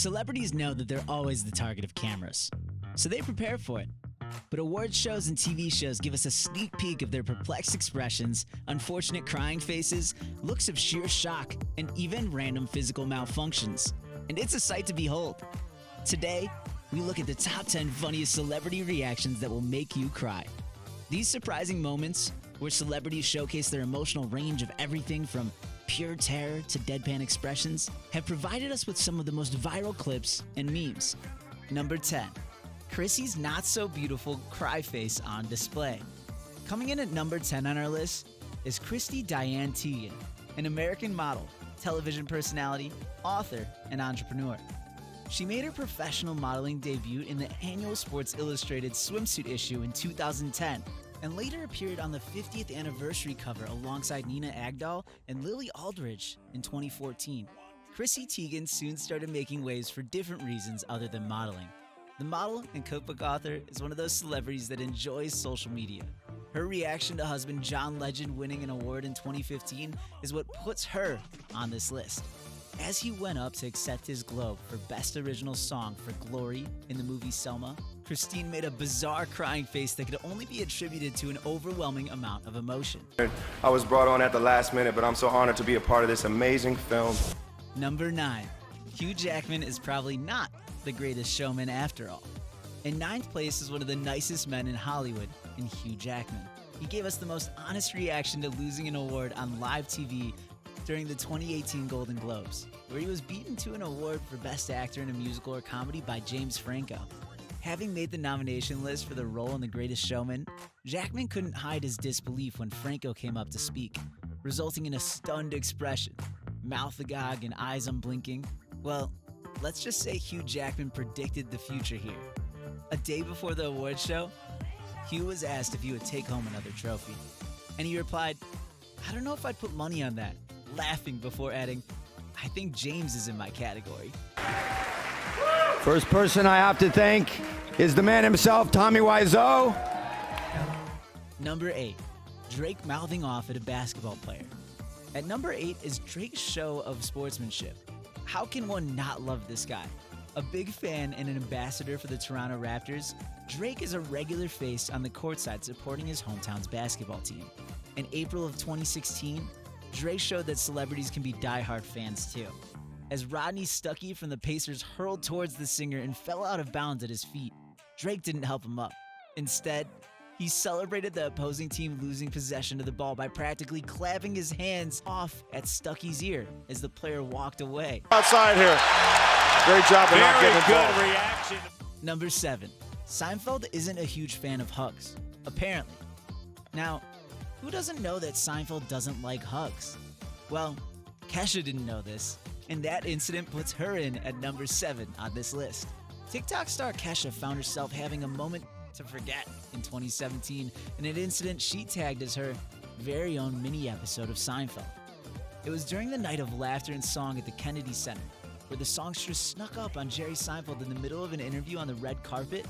Celebrities know that they're always the target of cameras, so they prepare for it. But award shows and TV shows give us a sneak peek of their perplexed expressions, unfortunate crying faces, looks of sheer shock, and even random physical malfunctions. And it's a sight to behold. Today, we look at the top 10 funniest celebrity reactions that will make you cry. These surprising moments, where celebrities showcase their emotional range of everything from pure terror to deadpan expressions, have provided us with some of the most viral clips and memes. Number 10. Chrissy's not-so-beautiful cry face on display. Coming in at number 10 on our list is Chrissy Teigen, an American model, television personality, author, and entrepreneur. She made her professional modeling debut in the annual Sports Illustrated swimsuit issue in 2010, and later appeared on the 50th anniversary cover alongside Nina Agdal and Lily Aldridge in 2014. Chrissy Teigen soon started making waves for different reasons other than modeling. The model and cookbook author is one of those celebrities that enjoys social media. Her reaction to husband John Legend winning an award in 2015 is what puts her on this list. As he went up to accept his Globe for Best Original Song for Glory in the movie Selma, Christine made a bizarre crying face that could only be attributed to an overwhelming amount of emotion. I was brought on at the last minute, but I'm so honored to be a part of this amazing film. Number 9. Hugh Jackman is probably not the greatest showman after all. In 9th place is one of the nicest men in Hollywood, in Hugh Jackman. He gave us the most honest reaction to losing an award on live TV during the 2018 Golden Globes, where he was beaten to an award for Best Actor in a Musical or Comedy by James Franco. Having made the nomination list for the role in The Greatest Showman, Jackman couldn't hide his disbelief when Franco came up to speak, resulting in a stunned expression, mouth agog and eyes unblinking. Well, let's just say Hugh Jackman predicted the future here. A day before the award show, Hugh was asked if he would take home another trophy, and he replied, "I don't know if I'd put money on that," laughing before adding, "I think James is in my category." First person I have to thank is the man himself, Tommy Wiseau. Number 8. Drake mouthing off at a basketball player. At number 8 is Drake's show of sportsmanship. How can one not love this guy? A big fan and an ambassador for the Toronto Raptors, Drake is a regular face on the courtside supporting his hometown's basketball team. In April of 2016, Drake showed that celebrities can be diehard fans too, as Rodney Stuckey from the Pacers hurled towards the singer and fell out of bounds at his feet. Drake didn't help him up. Instead, he celebrated the opposing team losing possession of the ball by practically clapping his hands off at Stuckey's ear as the player walked away. Outside here. Great job of not getting involved. Very good reaction. Number 7. Seinfeld isn't a huge fan of hugs, apparently. Now, who doesn't know that Seinfeld doesn't like hugs? Well, Kesha didn't know this, and that incident puts her in at number 7 on this list. TikTok star Kesha found herself having a moment to forget in 2017 in an incident she tagged as her very own mini episode of Seinfeld. It was during the night of laughter and song at the Kennedy Center, where the songstress snuck up on Jerry Seinfeld in the middle of an interview on the red carpet,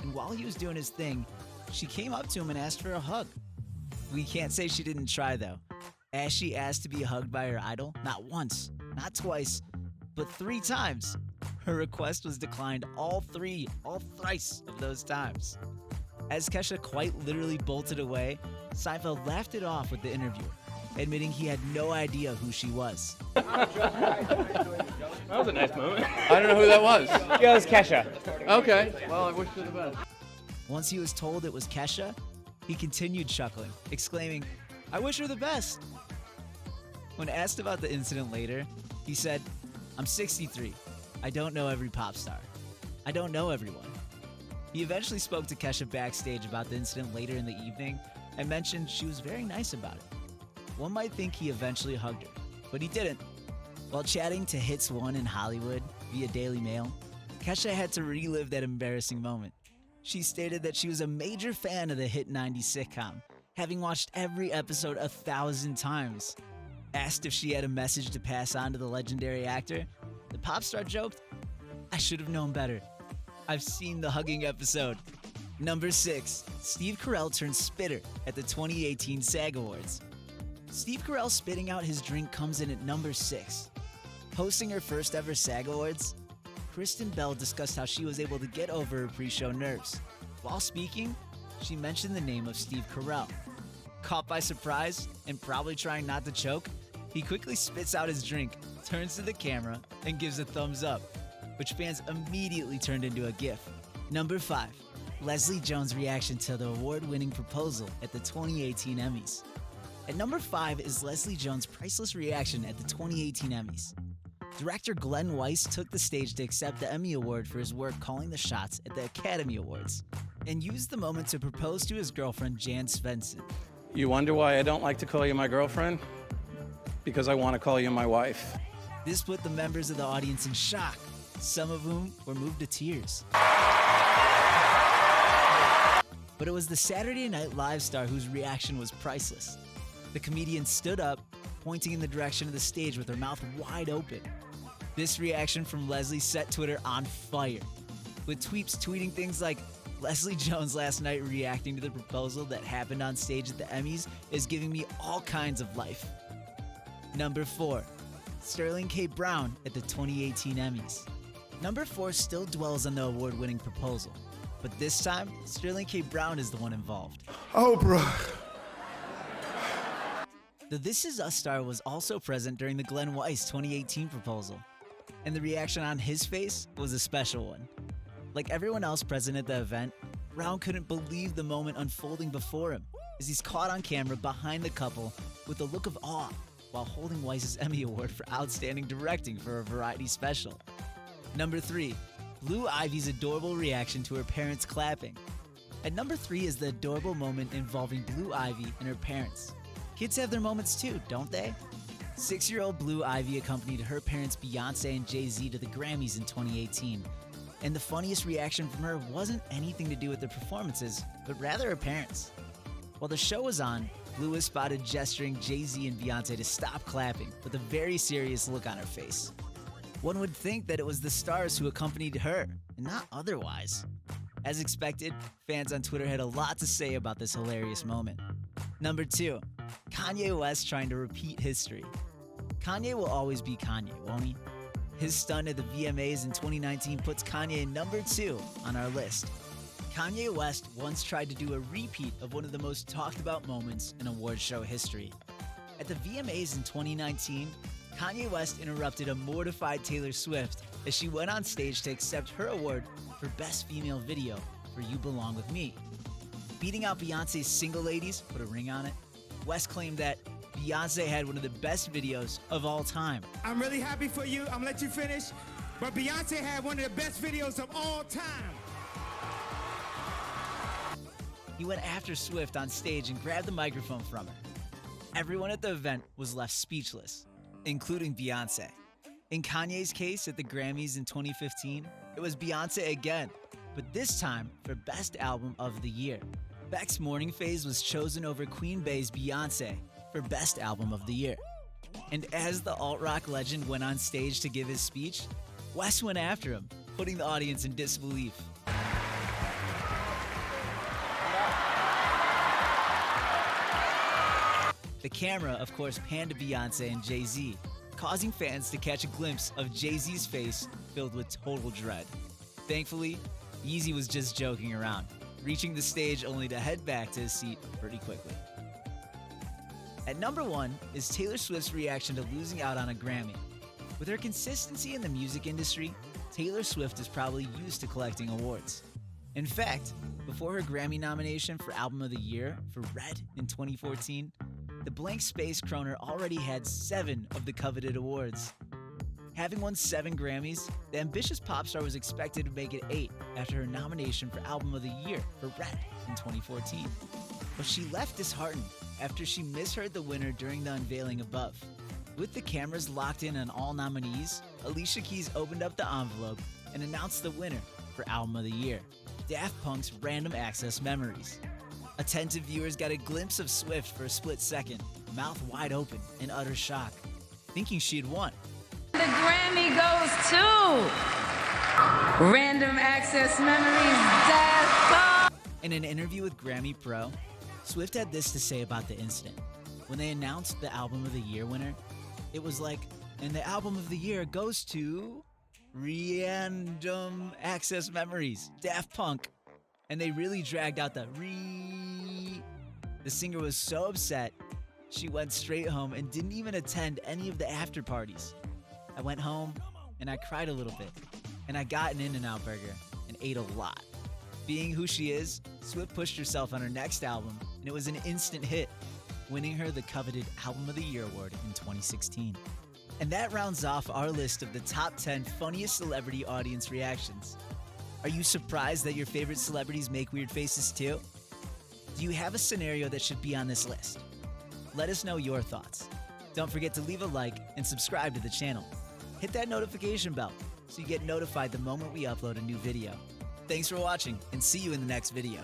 and while he was doing his thing, she came up to him and asked for a hug. We can't say she didn't try though, as she asked to be hugged by her idol not once, not twice, but 3 times. Her request was declined all thrice of those times. As Kesha quite literally bolted away, Seinfeld laughed it off with the interviewer, admitting he had no idea who she was. That was a nice moment. I don't know who that was. Yeah, it was Kesha. Okay, well, I wish her the best. Once he was told it was Kesha, he continued chuckling, exclaiming, "I wish her the best." When asked about the incident later, he said, "I'm 63. I don't know every pop star. I don't know everyone." He eventually spoke to Kesha backstage about the incident later in the evening and mentioned she was very nice about it. One might think he eventually hugged her, but he didn't. While chatting to Hits 1 in Hollywood via Daily Mail, Kesha had to relive that embarrassing moment. She stated that she was a major fan of the hit 90s sitcom, having watched every episode 1,000 times. Asked if she had a message to pass on to the legendary actor, the pop star joked, "I should have known better. I've seen the hugging episode." Number 6. Steve Carell turned spitter at the 2018 SAG Awards. Steve Carell spitting out his drink comes in at number 6. Hosting her first ever SAG Awards, Kristen Bell discussed how she was able to get over her pre-show nerves. While speaking, she mentioned the name of Steve Carell. Caught by surprise and probably trying not to choke, he quickly spits out his drink, turns to the camera, and gives a thumbs up, which fans immediately turned into a gif. Number 5. Leslie Jones' reaction to the award-winning proposal at the 2018 Emmys. At number 5 is Leslie Jones' priceless reaction at the 2018 Emmys. Director Glenn Weiss took the stage to accept the Emmy Award for his work calling the shots at the Academy Awards, and used the moment to propose to his girlfriend Jan Svensson. You wonder why I don't like to call you my girlfriend? Because I want to call you my wife. This put the members of the audience in shock, some of whom were moved to tears. But it was the Saturday Night Live star whose reaction was priceless. The comedian stood up, pointing in the direction of the stage with her mouth wide open. This reaction from Leslie set Twitter on fire, with tweets tweeting things like, "Leslie Jones last night reacting to the proposal that happened on stage at the Emmys is giving me all kinds of life." Number 4. Sterling K. Brown at the 2018 Emmys. Number 4 still dwells on the award-winning proposal, but this time, Sterling K. Brown is the one involved. Oh, bro. The This Is Us star was also present during the Glenn Weiss 2018 proposal, and the reaction on his face was a special one. Like everyone else present at the event, Brown couldn't believe the moment unfolding before him as he's caught on camera behind the couple with a look of awe while holding Weiss's Emmy Award for Outstanding Directing for a variety special. Number 3. Blue Ivy's adorable reaction to her parents clapping. At number 3 is the adorable moment involving Blue Ivy and her parents. Kids have their moments too, don't they? 6-year-old Blue Ivy accompanied her parents Beyonce and Jay-Z to the Grammys in 2018. And the funniest reaction from her wasn't anything to do with the performances, but rather her parents. While the show was on, Blue was spotted gesturing Jay-Z and Beyonce to stop clapping with a very serious look on her face. One would think that it was the stars who accompanied her, and not otherwise. As expected, fans on Twitter had a lot to say about this hilarious moment. Number 2. Kanye West trying to repeat history. Kanye will always be Kanye, won't he? His stunt at the VMAs in 2019 puts Kanye number 2 on our list. Kanye West once tried to do a repeat of one of the most talked about moments in award show history. At the VMAs in 2019, Kanye West interrupted a mortified Taylor Swift as she went on stage to accept her award for Best Female Video for You Belong With Me. Beating out Beyonce's Single Ladies, put a ring on it, West claimed that Beyonce had one of the best videos of all time. I'm really happy for you. I'm gonna let you finish. But Beyonce had one of the best videos of all time. He went after Swift on stage and grabbed the microphone from her. Everyone at the event was left speechless, including Beyonce. In Kanye's case at the Grammys in 2015, it was Beyonce again, but this time for Best Album of the Year. Beck's Morning Phase was chosen over Queen Bey's Beyonce for Best Album of the Year. And as the alt-rock legend went on stage to give his speech, West went after him, putting the audience in disbelief. The camera, of course, panned to Beyonce and Jay-Z, causing fans to catch a glimpse of Jay-Z's face filled with total dread. Thankfully, Yeezy was just joking around, reaching the stage only to head back to his seat pretty quickly. At number 1 is Taylor Swift's reaction to losing out on a Grammy. With her consistency in the music industry, Taylor Swift is probably used to collecting awards. In fact, before her Grammy nomination for Album of the Year for Red in 2014, the Blank Space Croner already had 7 of the coveted awards. Having won 7 Grammys, the ambitious pop star was expected to make it 8 after her nomination for Album of the Year for Red in 2014. But she left disheartened after she misheard the winner during the unveiling above. With the cameras locked in on all nominees, Alicia Keys opened up the envelope and announced the winner for Album of the Year, Daft Punk's Random Access Memories. Attentive viewers got a glimpse of Swift for a split second, mouth wide open in utter shock, thinking she had won. The Grammy goes to Random Access Memories, Daft Punk. In an interview with Grammy Pro, Swift had this to say about the incident. When they announced the Album of the Year winner, it was like, and the Album of the Year goes to... Random Access Memories, Daft Punk. And they really dragged out the re. The singer was so upset, she went straight home and didn't even attend any of the after parties. I went home and I cried a little bit. And I got an In-N-Out burger and ate a lot. Being who she is, Swift pushed herself on her next album, and it was an instant hit, winning her the coveted Album of the Year award in 2016. And that rounds off our list of the top 10 funniest celebrity audience reactions. Are you surprised that your favorite celebrities make weird faces too? Do you have a scenario that should be on this list? Let us know your thoughts. Don't forget to leave a like and subscribe to the channel. Hit that notification bell so you get notified the moment we upload a new video. Thanks for watching, and see you in the next video.